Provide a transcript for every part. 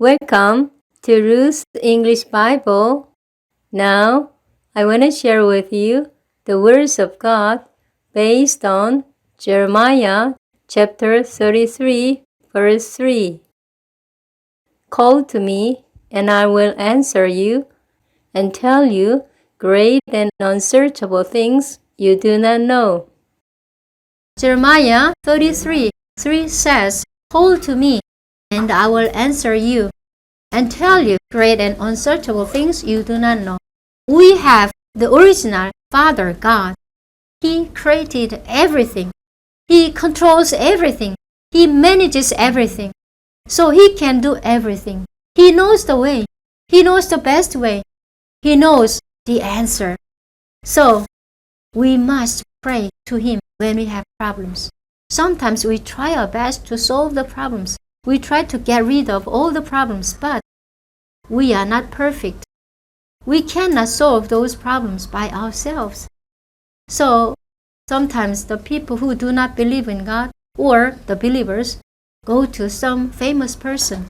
Welcome to Ruth's English Bible. Now, I want to share with you the words of God based on Jeremiah chapter 33, verse 3. Call to me, and I will answer you and tell you great and unsearchable things you do not know. Jeremiah 33:3 says, Call to me, and I will answer you and tell you great and unsearchable things you do not know. We have the original Father God. He created everything. He controls everything. He manages everything. So He can do everything. He knows the way. He knows the best way. He knows the answer. So we must pray to Him when we have problems. Sometimes we try our best to solve the problems. We try to get rid of all the problems, but we are not perfect. We cannot solve those problems by ourselves. So sometimes the people who do not believe in God or the believers go to some famous person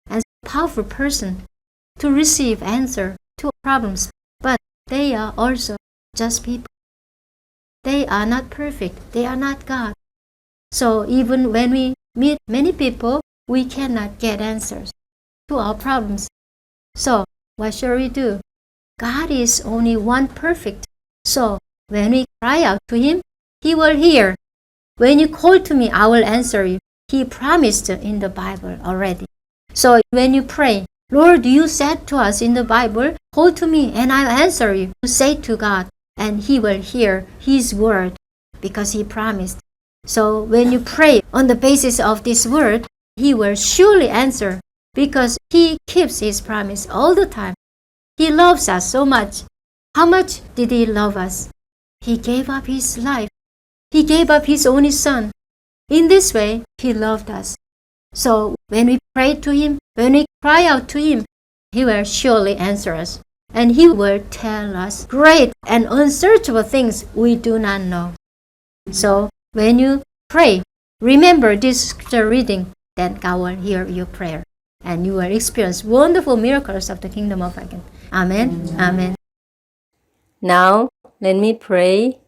and powerful person to receive answer to problems, but they are also just people. They are not perfect. They are not God. So even when we meet many people, we cannot get answers to our problems. So what shall we do? God is only one perfect. So when we cry out to Him, He will hear. When you call to me, I will answer you. He promised in the Bible already. So when you pray, Lord, you said to us in the Bible, call to me and I'll answer you. Say to God, and He will hear His word because He promised. So when you pray on the basis of this word, He will surely answer because He keeps His promise all the time. He loves us so much. How much did He love us? He gave up His life. He gave up His only Son. In this way, He loved us. So when we pray to Him, when we cry out to Him, He will surely answer us. And He will tell us great and unsearchable things we do not know. So when you pray, remember this scripture reading, then God will hear your prayer. And you will experience wonderful miracles of the kingdom of heaven. Amen. Amen. Now, let me pray.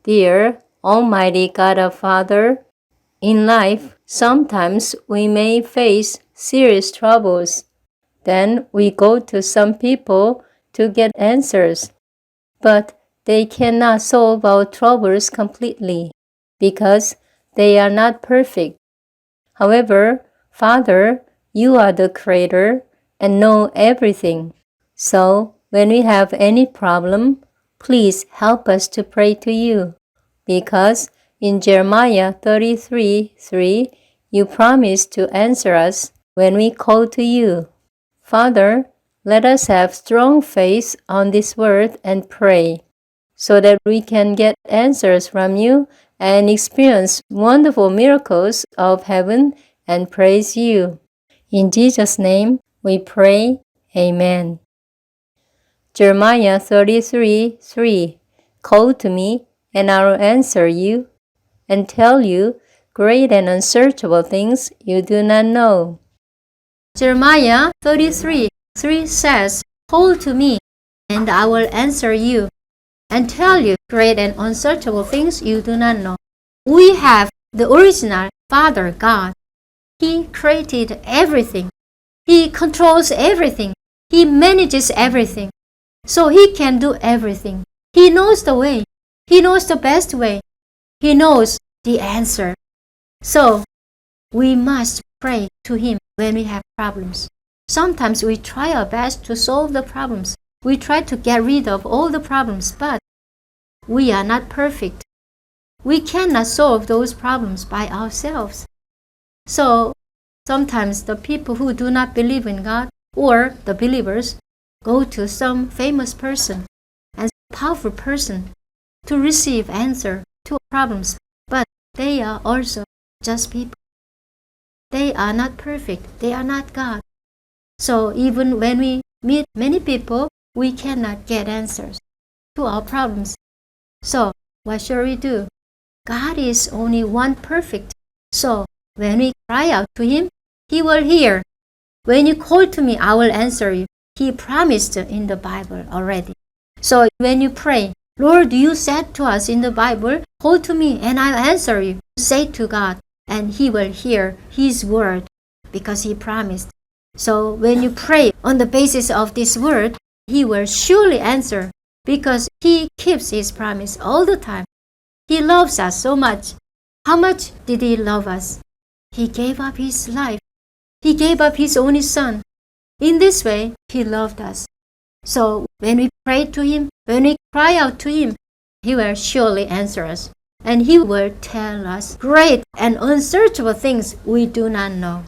Dear Almighty God our Father, in life, sometimes we may face serious troubles. Then we go to some people to get answers. But they cannot solve our troubles completely because they are not perfect. However, Father, you are the Creator and know everything. So, when we have any problem, please help us to pray to you. Because in Jeremiah 33:3, you promised to answer us when we call to you. Father, let us have strong faith on this word and pray, so that we can get answers from you and experience wonderful miracles of heaven and praise you. In Jesus' name we pray. Amen. Jeremiah 33:3. Call to me, and I will answer you, and tell you great and unsearchable things you do not know. Jeremiah 33:3 says, Call to me, and I will answer you, and tell you great and unsearchable things you do not know. We have the original Father God. He created everything. He controls everything. He manages everything. So He can do everything. He knows the way. He knows the best way. He knows the answer. So we must pray to Him when we have problems. Sometimes we try our best to solve the problems. We try to get rid of all the problems, but we are not perfect. We cannot solve those problems by ourselves. So sometimes the people who do not believe in God or the believers go to some famous person and powerful person to receive answer to problems, but they are also just people. They are not perfect. They are not God. So even when we meet many people, we cannot get answers to our problems. So what shall we do? God is only one perfect. So when we cry out to Him, He will hear. when you call to me, I will answer you. He promised in the Bible already. So when you pray, Lord, you said to us in the Bible, call to me and I'll answer you. Say to God, and He will hear His word because He promised. So when you pray on the basis of this word, He will surely answer because He keeps His promise all the time. He loves us so much. How much did He love us? He gave up His life. He gave up His only Son. In this way, He loved us. So when we pray to Him, when we cry out to Him, He will surely answer us. And He will tell us great and unsearchable things we do not know.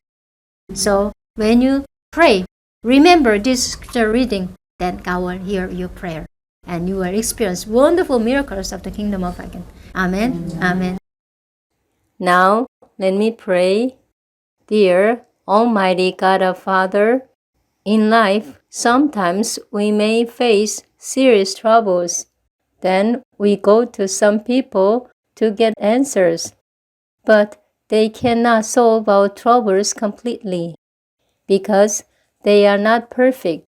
So when you pray, remember this scripture reading, then God will hear your prayer. And you will experience wonderful miracles of the kingdom of heaven. Amen. Amen. Now, let me pray. Dear Almighty God our Father, in life, sometimes we may face serious troubles. Then we go to some people to get answers, but they cannot solve our troubles completely because they are not perfect.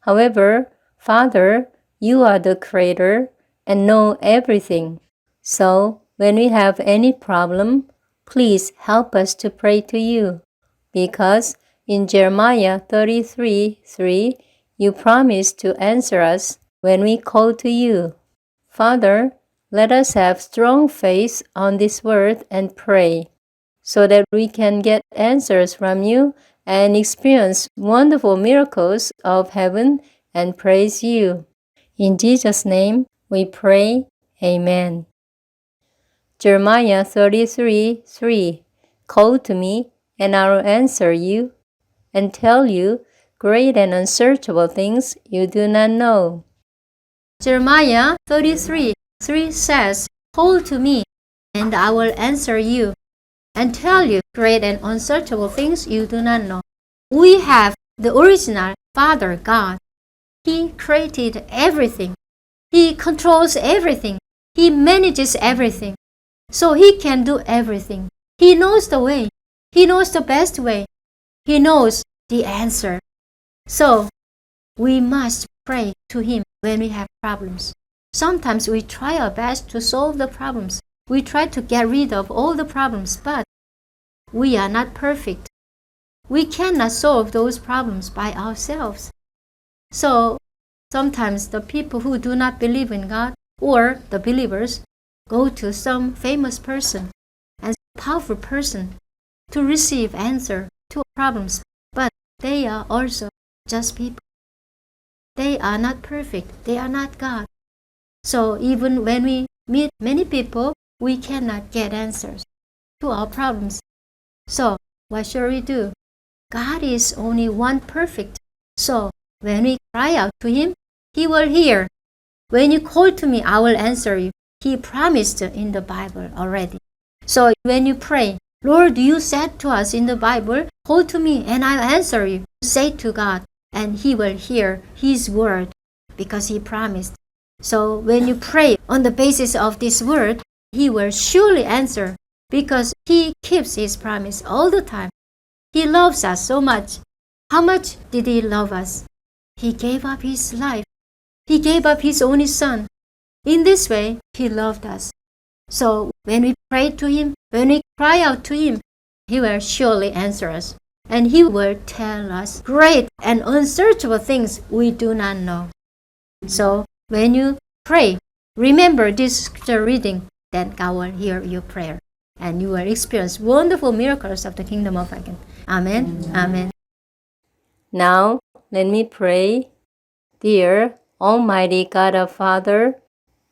However, Father, you are the Creator and know everything. So, when we have any problem, please help us to pray to you, because in Jeremiah 33:3, you promise to answer us when we call to you. Father, let us have strong faith on this word and pray, so that we can get answers from you and experience wonderful miracles of heaven and praise you. In Jesus' name we pray. Amen. Jeremiah 33:3, call to me, and I will answer you, and tell you great and unsearchable things you do not know. Jeremiah 33:3 says, call to me, and I will answer you, and tell you great and unsearchable things you do not know. We have the original Father God. He created everything. He controls everything. He manages everything. So He can do everything. He knows the way. He knows the best way. He knows the answer. So we must pray to Him when we have problems. Sometimes we try our best to solve the problems. We try to get rid of all the problems, but we are not perfect. We cannot solve those problems by ourselves. So sometimes the people who do not believe in God, or the believers, go to some famous person and powerful person to receive answer to problems, but they are also just people. They are not perfect. They are not God. So even when we meet many people, we cannot get answers to our problems. So what shall we do? God is only one perfect. So when we cry out to Him, He will hear. When you call to me, I will answer you. He promised in the Bible already. So when you pray, Lord, you said to us in the Bible, call to me and I'll answer you. Say to God, and He will hear His word because He promised. So when you pray on the basis of this word, He will surely answer because He keeps His promise all the time. He loves us so much. How much did He love us? He gave up His life. He gave up His only Son. In this way, He loved us. So when we pray to Him, when we cry out to Him, He will surely answer us. And He will tell us great and unsearchable things we do not know. So when you pray, remember this scripture reading, then God will hear your prayer. And you will experience wonderful miracles of the kingdom of heaven. Amen. Amen. Now, let me pray. Dear Almighty God our Father,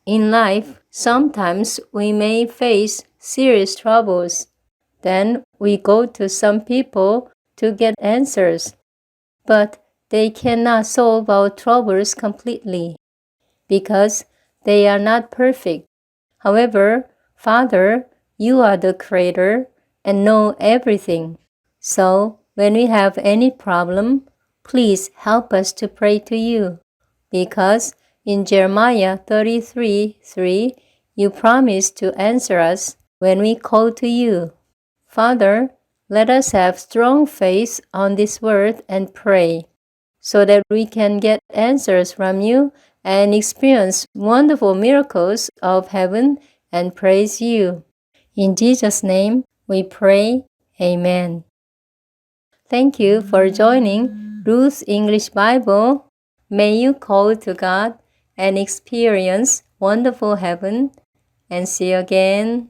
in life, sometimes we may face serious troubles. Then we go to some people to get answers, but they cannot solve our troubles completely because they are not perfect. However, Father, you are the Creator and know everything. So when we have any problem, please help us to pray to you, because in Jeremiah 33:3, you promise to answer us when we call to you. Father, let us have strong faith on this word and pray, so that we can get answers from you and experience wonderful miracles of heaven and praise you. In Jesus' name we pray. Amen. Thank you for joining Ruth's English Bible. May you call to God and experience wonderful heaven. And see you again.